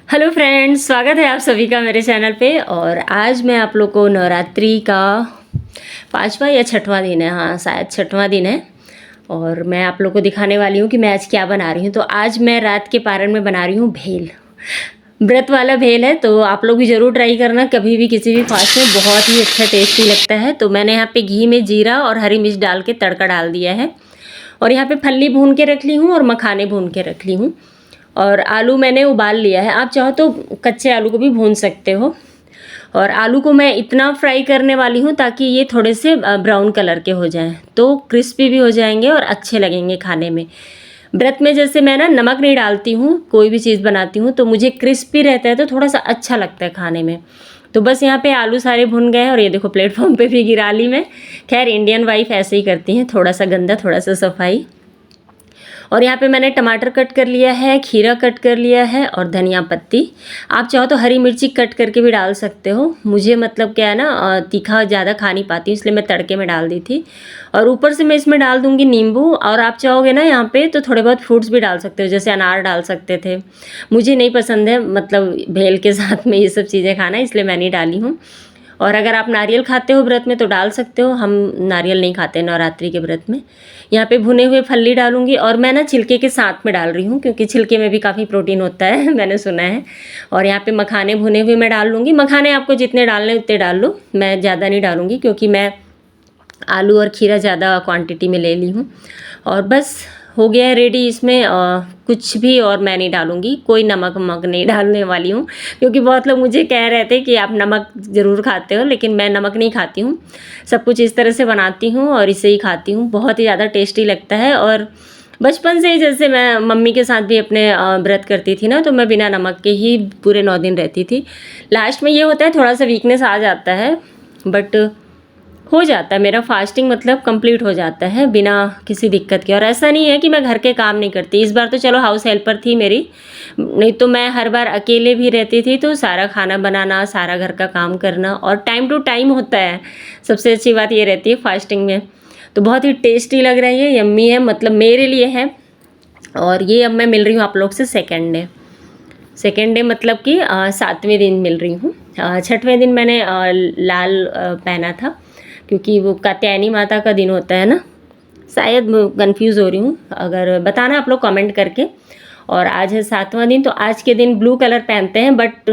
Hello friends, स्वागत है आप सभी का मेरे चैनल पे। और आज मैं आप लोग को नवरात्रि का 5वां या 6वां दिन है, हाँ शायद 6वां दिन है, और मैं आप लोग को दिखाने वाली हूँ कि मैं आज क्या बना रही हूँ। तो आज मैं रात के पारण में बना रही हूँ भेल। व्रत वाला भेल है, तो आप लोग भी ज़रूर ट्राई करना कभी भी किसी भी फास्ट में, बहुत ही अच्छा टेस्टी लगता है। तो मैंने यहाँ पे घी में जीरा और हरी मिर्च डाल के तड़का डाल दिया है, और यहाँ पे फल्ली भून के रख ली हूँ और मखाने भून के रख ली हूँ, और आलू मैंने उबाल लिया है। आप चाहो तो कच्चे आलू को भी भून सकते हो। और आलू को मैं इतना फ्राई करने वाली हूँ ताकि ये थोड़े से ब्राउन कलर के हो जाएं, तो क्रिस्पी भी हो जाएंगे और अच्छे लगेंगे खाने में। व्रत में जैसे मैं ना नमक नहीं डालती हूँ, कोई भी चीज़ बनाती हूँ तो मुझे क्रिस्पी रहता है तो थोड़ा सा अच्छा लगता है खाने में। तो बस यहाँ पे आलू सारे भुन गए हैं, और ये देखो प्लेटफॉर्म पे भी गिरा ली मैं। खैर इंडियन वाइफ ऐसे ही करती हैं, थोड़ा सा गंदा थोड़ा सा सफाई। और यहाँ पे मैंने टमाटर कट कर लिया है, खीरा कट कर लिया है, और धनिया पत्ती। आप चाहो तो हरी मिर्ची कट करके भी डाल सकते हो। मुझे मतलब क्या है ना, तीखा ज़्यादा खा नहीं पाती हूँ, इसलिए मैं तड़के में डाल दी थी। और ऊपर से मैं इसमें डाल दूँगी नींबू, और आप चाहोगे ना यहाँ पे तो थोड़े बहुत फ्रूट्स भी डाल सकते हो, जैसे अनार डाल सकते थे। मुझे नहीं पसंद है मतलब भेल के साथ में ये सब चीज़ें खाना, इसलिए मैं नहीं डाली हूँ। और अगर आप नारियल खाते हो व्रत में तो डाल सकते हो, हम नारियल नहीं खाते नवरात्रि के व्रत में। यहाँ पे भुने हुए फल्ली डालूंगी, और मैं ना छिलके के साथ में डाल रही हूँ क्योंकि छिलके में भी काफ़ी प्रोटीन होता है मैंने सुना है। और यहाँ पे मखाने भुने हुए मैं डाल लूँगी। मखाने आपको जितने डालने उतने डाल लो, मैं ज़्यादा नहीं डालूँगी क्योंकि मैं आलू और खीरा ज़्यादा क्वांटिटी में ले ली हूँ। और बस हो गया है रेडी। इसमें कुछ भी और मैं नहीं डालूँगी, कोई नमक वमक नहीं डालने वाली हूँ, क्योंकि बहुत लोग मुझे कह रहे थे कि आप नमक ज़रूर खाते हो, लेकिन मैं नमक नहीं खाती हूँ। सब कुछ इस तरह से बनाती हूँ और इसे ही खाती हूँ, बहुत ही ज़्यादा टेस्टी लगता है। और बचपन से ही जैसे मैं मम्मी के साथ भी अपने व्रत करती थी ना, तो मैं बिना नमक के ही पूरे 9 दिन रहती थी। लास्ट में ये होता है थोड़ा सा वीकनेस आ जाता है, बट हो जाता है मेरा फास्टिंग मतलब कंप्लीट हो जाता है बिना किसी दिक्कत के। और ऐसा नहीं है कि मैं घर के काम नहीं करती। इस बार तो चलो हाउस हेल्पर थी मेरी, नहीं तो मैं हर बार अकेले भी रहती थी, तो सारा खाना बनाना, सारा घर का काम करना, और टाइम टू टाइम होता है। सबसे अच्छी बात ये रहती है फास्टिंग में। तो बहुत ही टेस्टी लग रही है, यम्मी है, मतलब मेरे लिए है। और ये अब मैं मिल रही हूँ आप लोग से सेकेंड डे मतलब कि 7वें दिन मिल रही हूँ। 6वें दिन मैंने लाल पहना था क्योंकि वो कात्यायनी माता का दिन होता है ना, शायद कंफ्यूज हो रही हूँ, अगर बताना आप लोग कमेंट करके। और आज है 7वां दिन, तो आज के दिन ब्लू कलर पहनते हैं, बट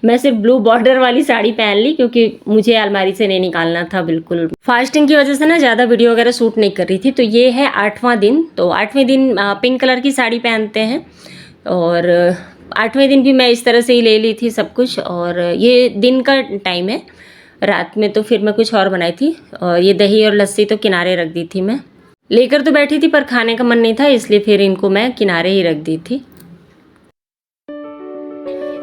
मैं सिर्फ ब्लू बॉर्डर वाली साड़ी पहन ली क्योंकि मुझे अलमारी से नहीं निकालना था बिल्कुल। फास्टिंग की वजह से ना ज़्यादा वीडियो वगैरह शूट नहीं कर रही थी। तो ये है 8वां दिन। तो 8वें दिन पिंक कलर की साड़ी पहनते हैं, और 8वें दिन भी मैं इस तरह से ही ले ली थी सब कुछ। और ये दिन का टाइम है, रात में तो फिर मैं कुछ और बनाई थी। और ये दही और लस्सी तो किनारे रख दी थी, मैं लेकर तो बैठी थी पर खाने का मन नहीं था, इसलिए फिर इनको मैं किनारे ही रख दी थी।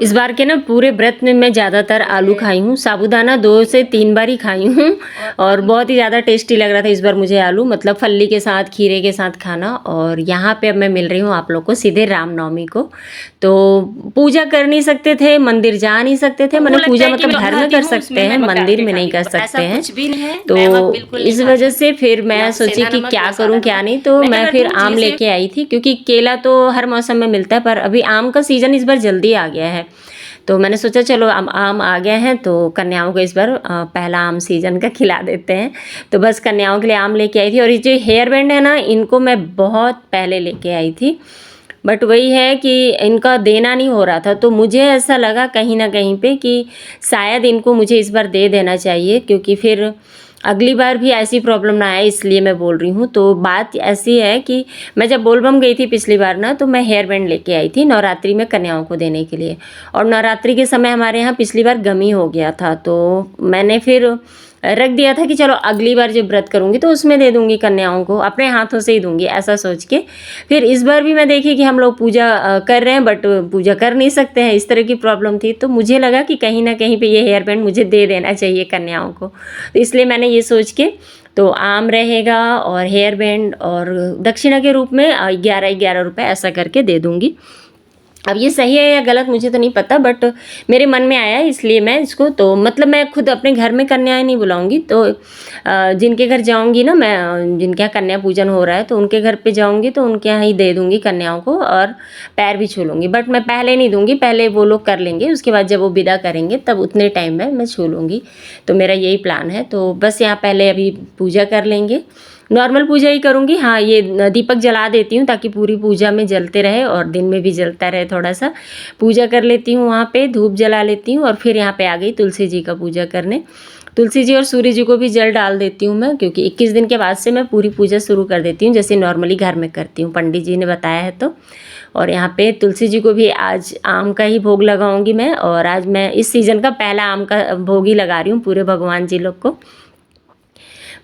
इस बार के ना पूरे व्रत में मैं ज़्यादातर आलू खाई हूँ, साबूदाना 2 से 3 बार ही खाई हूँ, और बहुत ही ज़्यादा टेस्टी लग रहा था इस बार मुझे आलू, मतलब फल्ली के साथ खीरे के साथ खाना। और यहाँ पे अब मैं मिल रही हूँ आप लोग को सीधे रामनवमी को। तो पूजा कर नहीं सकते थे, मंदिर जा नहीं सकते थे, मतलब पूजा मतलब घर में कर सकते हैं, मंदिर में नहीं कर सकते हैं। तो इस वजह से फिर मैं सोची कि क्या करूँ क्या नहीं, तो मैं फिर आम लेके आई थी, क्योंकि केला तो हर मौसम में मिलता है, पर अभी आम का सीज़न इस बार जल्दी आ गया है। तो मैंने सोचा चलो आम आ गए हैं तो कन्याओं को इस बार पहला आम सीजन का खिला देते हैं। तो बस कन्याओं के लिए आम लेके आई थी। और ये जो हेयर बैंड है ना, इनको मैं बहुत पहले लेके आई थी, बट वही है कि इनका देना नहीं हो रहा था। तो मुझे ऐसा लगा कहीं ना कहीं पे कि शायद इनको मुझे इस बार दे देना चाहिए, क्योंकि फिर अगली बार भी ऐसी प्रॉब्लम ना आए इसलिए मैं बोल रही हूँ। तो बात ऐसी है कि मैं जब बोलबम गई थी पिछली बार ना, तो मैं हेयर बैंड लेके आई थी नवरात्रि में कन्याओं को देने के लिए, और नवरात्रि के समय हमारे यहाँ पिछली बार गमी हो गया था, तो मैंने फिर रख दिया था कि चलो अगली बार जब व्रत करूँगी तो उसमें दे दूँगी कन्याओं को, अपने हाथों से ही दूँगी ऐसा सोच के। फिर इस बार भी मैं देखी कि हम लोग पूजा कर रहे हैं बट पूजा कर नहीं सकते हैं, इस तरह की प्रॉब्लम थी। तो मुझे लगा कि कहीं ना कहीं पे ये हेयर बैंड मुझे दे देना चाहिए कन्याओं को, तो इसलिए मैंने ये सोच के, तो आम रहेगा और हेयर बैंड और दक्षिणा के रूप में 11-11 रुपये ऐसा करके दे दूँगी। अब ये सही है या गलत मुझे तो नहीं पता, बट मेरे मन में आया इसलिए मैं इसको, तो मतलब मैं खुद अपने घर में कन्याएं नहीं बुलाऊंगी, तो जिनके घर जाऊंगी ना मैं, जिनके यहाँ कन्या पूजन हो रहा है तो उनके घर पे जाऊंगी तो उनके यहाँ ही दे दूंगी कन्याओं को, और पैर भी छू लूँगी। बट मैं पहले नहीं दूंगी, पहले वो लोग कर लेंगे, उसके बाद जब वो विदा करेंगे तब उतने टाइम में मैं छू लूँगी। तो मेरा यही प्लान है। तो बस यहाँ पहले अभी पूजा कर लेंगे, नॉर्मल पूजा ही करूँगी। हाँ, ये दीपक जला देती हूँ ताकि पूरी पूजा में जलते रहे और दिन में भी जलता रहे, थोड़ा सा पूजा कर लेती हूँ, वहाँ पे धूप जला लेती हूँ, और फिर यहाँ पे आ गई तुलसी जी का पूजा करने। तुलसी जी और सूर्य जी को भी जल डाल देती हूँ मैं, क्योंकि 21 दिन के बाद से मैं पूरी पूजा शुरू कर देती हूँ जैसे नॉर्मली घर में करती हूँ, पंडित जी ने बताया है तो। और यहाँ पे तुलसी जी को भी आज आम का ही भोग लगाऊंगी मैं, और आज मैं इस सीज़न का पहला आम का भोग ही लगा रही हूँ पूरे भगवान जी लोग को।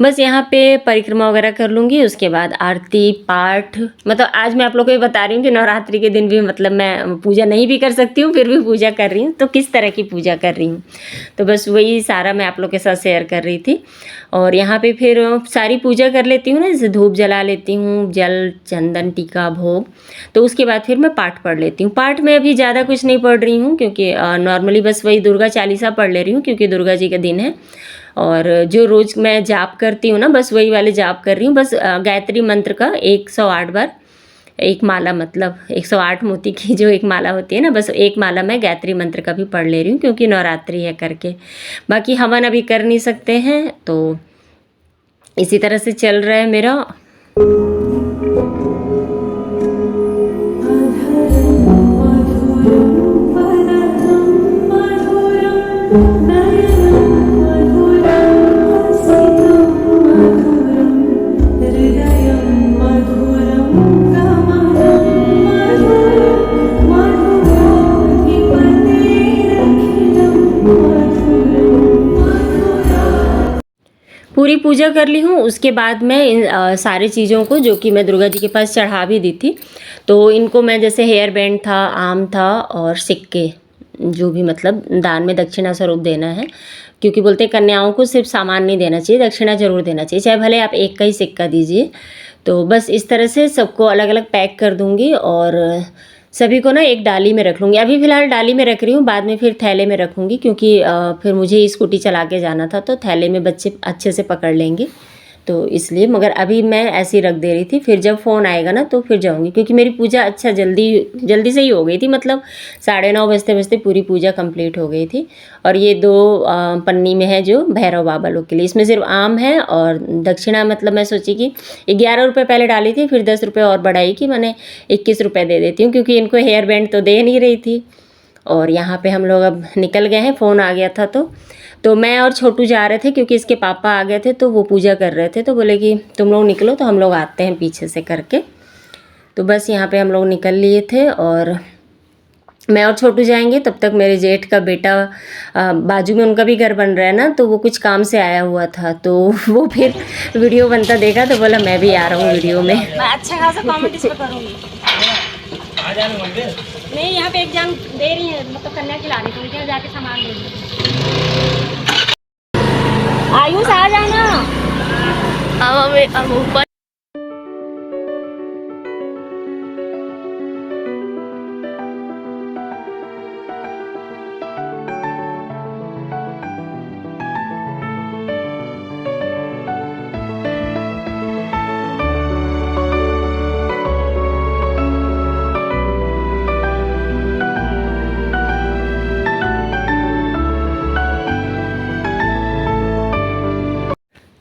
बस यहाँ पे परिक्रमा वगैरह कर लूँगी, उसके बाद आरती पाठ, मतलब आज मैं आप लोगों को ये बता रही हूँ कि नवरात्रि के दिन भी मतलब मैं पूजा नहीं भी कर सकती हूँ, फिर भी पूजा कर रही हूँ, तो किस तरह की पूजा कर रही हूँ, तो बस वही सारा मैं आप लोग के साथ शेयर कर रही थी। और यहाँ पे फिर सारी पूजा कर लेती हूँ ना, जैसे धूप जला लेती हूँ, जल चंदन टीका भोग, तो उसके बाद फिर मैं पाठ पढ़ लेती हूँ। पाठ में अभी ज़्यादा कुछ नहीं पढ़ रही हूँ, क्योंकि नॉर्मली बस वही दुर्गा चालीसा पढ़ ले रही हूँ, क्योंकि दुर्गा जी का दिन है। और जो रोज़ मैं जाप करती हूँ ना, बस वही वाले जाप कर रही हूँ। बस गायत्री मंत्र का 108 बार एक माला, मतलब 108 मोती की जो एक माला होती है ना, बस एक माला मैं गायत्री मंत्र का भी पढ़ ले रही हूँ, क्योंकि नवरात्रि है करके। बाकी हवन अभी कर नहीं सकते हैं, तो इसी तरह से चल रहा है मेरा। पूरी पूजा कर ली हूँ, उसके बाद मैं इन सारी चीज़ों को, जो कि मैं दुर्गा जी के पास चढ़ा भी दी थी, तो इनको मैं, जैसे हेयर बैंड था, आम था और सिक्के, जो भी मतलब दान में दक्षिणा स्वरूप देना है, क्योंकि बोलते हैं कन्याओं को सिर्फ सामान नहीं देना चाहिए, दक्षिणा जरूर देना चाहिए, चाहे भले आप एक का ही सिक्का दीजिए। तो बस इस तरह से सबको अलग अलग पैक कर दूँगी, और सभी को ना एक डाली में रख लूँगी। अभी फ़िलहाल डाली में रख रही हूँ, बाद में फिर थैले में रखूँगी, क्योंकि फिर मुझे स्कूटी चला के जाना था, तो थैले में बच्चे अच्छे से पकड़ लेंगे, तो इसलिए। मगर अभी मैं ऐसे ही रख दे रही थी, फिर जब फ़ोन आएगा ना तो फिर जाऊँगी, क्योंकि मेरी पूजा अच्छा जल्दी से ही हो गई थी, मतलब 9:30 बजते बजते पूरी पूजा कंप्लीट हो गई थी। और ये 2 पन्नी में है जो भैरव बाबा लोग के लिए, इसमें सिर्फ आम है, और दक्षिणा मतलब मैं सोची कि 11 रुपये पहले डाली थी, फिर 10 रुपये और बढ़ाई कि मैंने 21 रुपये दे देती हूँ, क्योंकि इनको हेयर बैंड तो दे नहीं रही थी। और यहाँ पे हम लोग अब निकल गए हैं, फ़ोन आ गया था, तो मैं और छोटू जा रहे थे, क्योंकि इसके पापा आ गए थे, तो वो पूजा कर रहे थे, तो बोले कि तुम लोग निकलो, तो हम लोग आते हैं पीछे से करके। तो बस यहाँ पे हम लोग निकल लिए थे, और मैं और छोटू जाएंगे, तब तक मेरे जेठ का बेटा बाजू में उनका भी घर बन रहा है ना, तो वो कुछ काम से आया हुआ था, तो वो फिर वीडियो बनता देखा, तो बोला मैं भी आ रहा हूँ वीडियो में। मैं अच्छा खासा कमेंट इस पर करूँगी। नहीं, यहाँ पे एक जान दे रही है, मतलब कन्या खिलाने को, उनके जाके सामान दे दी। आयुष आ जाना। अब ऊपर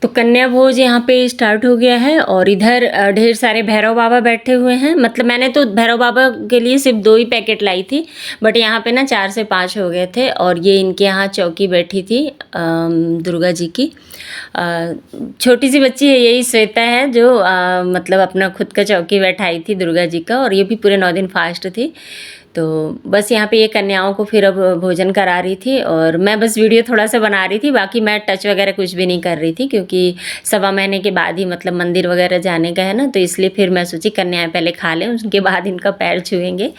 तो कन्या भोज यहाँ पे स्टार्ट हो गया है और इधर ढेर सारे भैरव बाबा बैठे हुए हैं। मतलब मैंने तो भैरव बाबा के लिए सिर्फ 2 ही पैकेट लाई थी, बट यहाँ पे ना 4 से 5 हो गए थे। और ये इनके यहाँ चौकी बैठी थी दुर्गा जी की। छोटी सी बच्ची है, यही श्वेता है जो मतलब अपना खुद का चौकी बैठाई थी दुर्गा जी का, और ये भी पूरे 9 दिन फास्ट थी। तो बस यहाँ पे ये कन्याओं को फिर अब भोजन करा रही थी और मैं बस वीडियो थोड़ा सा बना रही थी। बाकी मैं टच वगैरह कुछ भी नहीं कर रही थी, क्योंकि 1.25 महीने के बाद ही मतलब मंदिर वगैरह जाने का है ना, तो इसलिए फिर मैं सोची कन्याएं पहले खा लें, उसके बाद इनका पैर छुएंगे।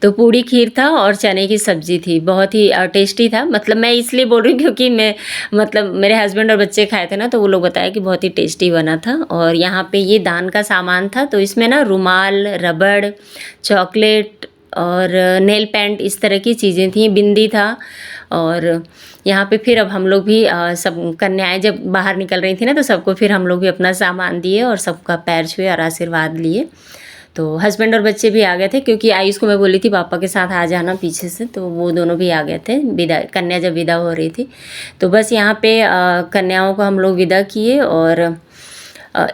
तो पूड़ी खीर था और चने की सब्ज़ी थी, बहुत ही टेस्टी था। मतलब मैं इसलिए बोल रही हूँ क्योंकि मैं मतलब मेरे हस्बैंड और बच्चे खाए थे ना, तो वो लोग बताया कि बहुत ही टेस्टी बना था। और यहाँ पे ये दान का सामान था, तो इसमें ना रुमाल, रबड़, चॉकलेट और नेल पेंट इस तरह की चीज़ें थी, बिंदी था। और यहाँ पे फिर अब हम लोग भी सब कन्याएं जब बाहर निकल रही थी ना, तो सबको फिर हम लोग भी अपना सामान दिए और सबका पैर छुए और आशीर्वाद लिए। तो हस्बैंड और बच्चे भी आ गए थे, क्योंकि आयुष को मैं बोली थी पापा के साथ आ जाना पीछे से, तो वो दोनों भी आ गए थे विदा, कन्या जब विदा हो रही थी। तो बस यहाँ पे कन्याओं को हम लोग विदा किए और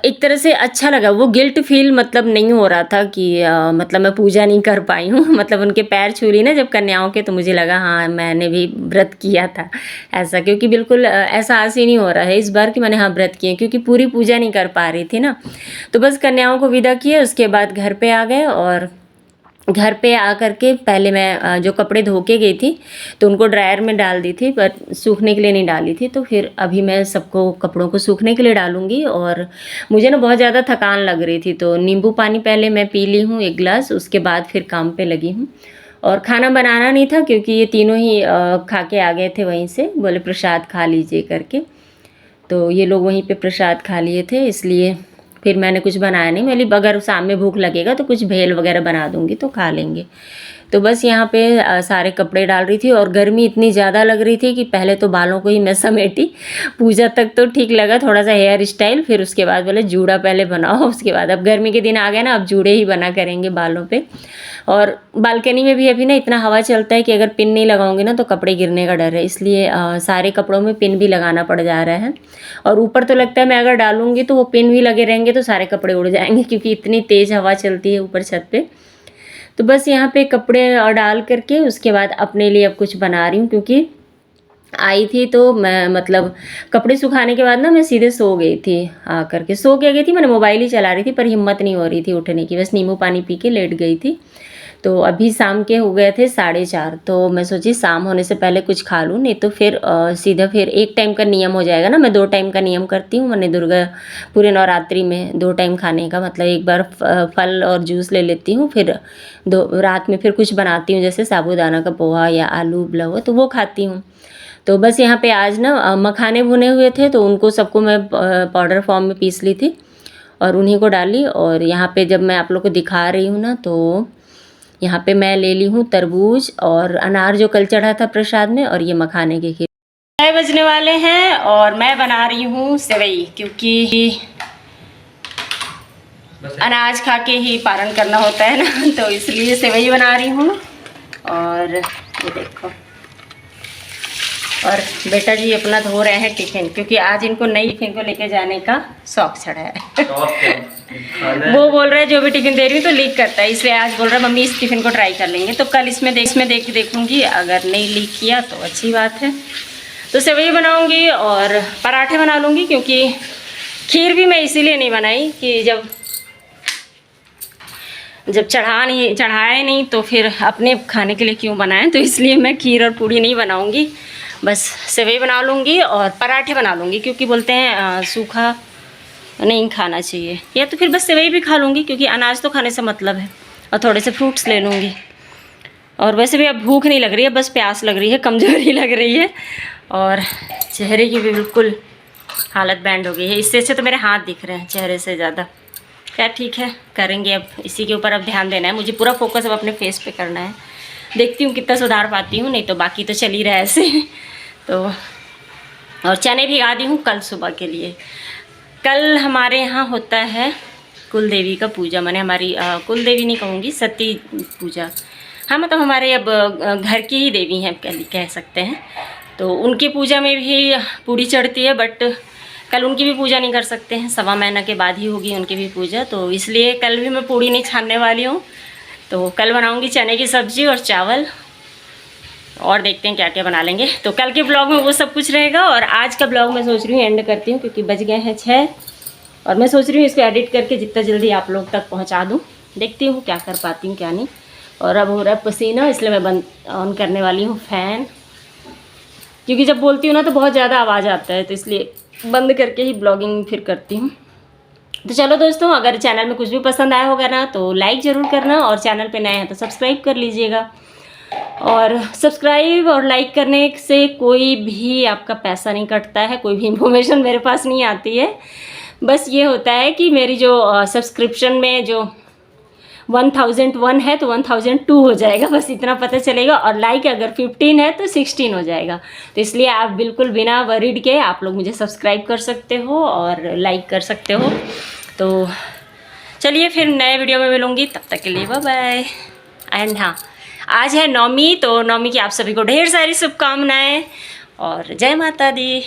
एक तरह से अच्छा लगा। वो गिल्ट फील मतलब नहीं हो रहा था कि मतलब मैं पूजा नहीं कर पाई हूँ। मतलब उनके पैर छू ली ना जब कन्याओं के, तो मुझे लगा हाँ मैंने भी व्रत किया था ऐसा, क्योंकि बिल्कुल एहसास ही नहीं हो रहा है इस बार कि मैंने हाँ व्रत किया, क्योंकि पूरी पूजा नहीं कर पा रही थी ना। तो बस कन्याओं को विदा किया, उसके बाद घर पे आ गए। और घर पे आ कर के पहले मैं जो कपड़े धो के गई थी तो उनको ड्रायर में डाल दी थी, पर सूखने के लिए नहीं डाली थी। तो फिर अभी मैं सबको कपड़ों को सूखने के लिए डालूँगी। और मुझे ना बहुत ज़्यादा थकान लग रही थी, तो नींबू पानी पहले मैं पी ली हूँ 1 गिलास, उसके बाद फिर काम पे लगी हूँ। और खाना बनाना नहीं था, क्योंकि ये तीनों ही खा के आ गए थे वहीं से, बोले प्रसाद खा लीजिए करके। तो ये लोग वहीं पे प्रसाद खा लिए थे, इसलिए फिर मैंने कुछ बनाया नहीं। मेरी अगर शाम में भूख लगेगा तो कुछ भेल वगैरह बना दूंगी तो खा लेंगे। तो बस यहाँ पे सारे कपड़े डाल रही थी और गर्मी इतनी ज़्यादा लग रही थी कि पहले तो बालों को ही मैं समेटी। पूजा तक तो ठीक लगा, थोड़ा सा हेयर स्टाइल, फिर उसके बाद बोले जूड़ा पहले बनाओ, उसके बाद अब गर्मी के दिन आ गए ना, अब जूड़े ही बना करेंगे बालों पे। और बालकनी में भी अभी ना इतना हवा चलता है कि अगर पिन नहीं लगाऊंगी ना तो कपड़े गिरने का डर है, इसलिए सारे कपड़ों में पिन भी लगाना पड़ जा रहा है। और ऊपर तो लगता है मैं अगर डालूंगी तो वो पिन भी लगे रहेंगे तो सारे कपड़े उड़ जाएंगे, क्योंकि इतनी तेज़ हवा चलती है ऊपर छत पे। तो बस यहाँ पे कपड़े डाल करके उसके बाद अपने लिए अब कुछ बना रही हूँ, क्योंकि आई थी तो मैं मतलब कपड़े सुखाने के बाद ना मैं सीधे सो गई थी। आ करके सो के गई थी, मैंने मोबाइल ही चला रही थी, पर हिम्मत नहीं हो रही थी उठने की, बस नींबू पानी पी के लेट गई थी। तो अभी शाम के हो गए थे 4:30, तो मैं सोची शाम होने से पहले कुछ खा लूँ, नहीं तो फिर सीधा फिर 1 टाइम का नियम हो जाएगा ना। मैं 2 टाइम का नियम करती हूँ, मैंने दुर्गा पूरे नवरात्रि में 2 टाइम खाने का, मतलब एक बार फल और जूस ले लेती हूँ, फिर रात में फिर कुछ बनाती हूँ, जैसे साबूदाना का पोहा या आलू उबला हुआ, तो वो खाती हूँ। तो बस यहाँ पे आज ना मखाने भुने हुए थे, तो उनको सबको मैं पाउडर फॉर्म में पीस ली थी और उन्हीं को डाली। और यहाँ पे जब मैं आप लोग को दिखा रही हूँ ना, तो यहाँ पे मैं ले ली हूँ तरबूज और अनार जो कल चढ़ा था प्रसाद में, और ये मखाने की खीर। 6 बजने वाले हैं और मैं बना रही हूँ सेवई, क्योंकि अनाज खा के ही पारण करना होता है ना, तो इसलिए सेवई बना रही हूँ। और ये देखो, और बेटा जी अपना धो रहे हैं टिफिन, क्योंकि आज इनको नई टिफिन को लेके जाने का शौक चढ़ा है। वो बोल रहे हैं जो भी टिफिन दे रही हूँ तो लीक करता है, इसलिए आज बोल रहा है मम्मी इस टिफिन को ट्राई कर लेंगे। तो कल इसमें देखूंगी, अगर नहीं लीक किया तो अच्छी बात है। तो सेवई बनाऊंगी और पराठे बना लूँगी, क्योंकि खीर भी मैं इसीलिए नहीं बनाई कि जब चढ़ाए नहीं तो फिर अपने खाने के लिए क्यों बनाएं, तो इसलिए मैं खीर और पूड़ी नहीं बनाऊंगी, बस सेवई बना लूँगी और पराठे बना लूँगी, क्योंकि बोलते हैं सूखा नहीं खाना चाहिए, या तो फिर बस सेवई भी खा लूँगी, क्योंकि अनाज तो खाने से मतलब है। और थोड़े से फ्रूट्स ले लूँगी। और वैसे भी अब भूख नहीं लग रही है, बस प्यास लग रही है, कमज़ोरी लग रही है, और चेहरे की भी बिल्कुल हालत बैंड हो गई है। इससे अच्छे तो मेरे हाथ दिख रहे हैं चेहरे से ज़्यादा। क्या ठीक है, करेंगे अब इसी के ऊपर अब ध्यान देना है, मुझे पूरा फोकस अब अपने फेस पे करना है। देखती हूँ कितना सुधार पाती हूँ, नहीं तो बाकी तो चल ही रहा है ऐसे। तो और चने भिगा दी हूँ कल सुबह के लिए। कल हमारे यहाँ होता है कुल देवी का पूजा, मैंने हमारी कुल देवी नहीं कहूँगी, सती पूजा। हाँ मतलब हमारे अब घर की ही देवी हैं कह सकते हैं। तो उनकी पूजा में भी पूड़ी चढ़ती है, बट कल उनकी भी पूजा नहीं कर सकते हैं, 1.25 महीना के बाद ही होगी उनकी भी पूजा, तो इसलिए कल भी मैं पूड़ी नहीं छानने वाली हूँ। तो कल बनाऊँगी चने की सब्ज़ी और चावल, और देखते हैं क्या क्या बना लेंगे। तो कल के ब्लॉग में वो सब कुछ रहेगा, और आज का ब्लॉग मैं सोच रही हूँ एंड करती हूँ, क्योंकि बज गए हैं 6, और मैं सोच रही हूँ इसको एडिट करके जितना जल्दी आप लोग तक पहुँचा दूँ। देखती हूँ क्या कर पाती हूँ क्या नहीं। और अब हो रहा है पसीना, इसलिए मैं बंद ऑन करने वाली हूँ फ़ैन, क्योंकि जब बोलती हूँ ना तो बहुत ज़्यादा आवाज़ आता है, तो इसलिए बंद करके ही ब्लॉगिंग फिर करती हूँ। तो चलो दोस्तों, अगर चैनल में कुछ भी पसंद आया होगा ना तो लाइक ज़रूर करना, और चैनल पे नए हैं तो सब्सक्राइब कर लीजिएगा। और सब्सक्राइब और लाइक करने से कोई भी आपका पैसा नहीं कटता है, कोई भी इन्फॉर्मेशन मेरे पास नहीं आती है। बस ये होता है कि मेरी जो सब्सक्रिप्शन में जो 1001 है तो 1002 हो जाएगा, बस इतना पता चलेगा। और लाइक अगर 15 है तो 16 हो जाएगा। तो इसलिए आप बिल्कुल बिना वरीड के आप लोग मुझे सब्सक्राइब कर सकते हो और लाइक कर सकते हो। तो चलिए फिर नए वीडियो में मिलूँगी, तब तक के लिए बाय बाय। एंड हाँ, आज है नवमी, तो नवमी की आप सभी को ढेर सारी शुभकामनाएं और जय माता दी।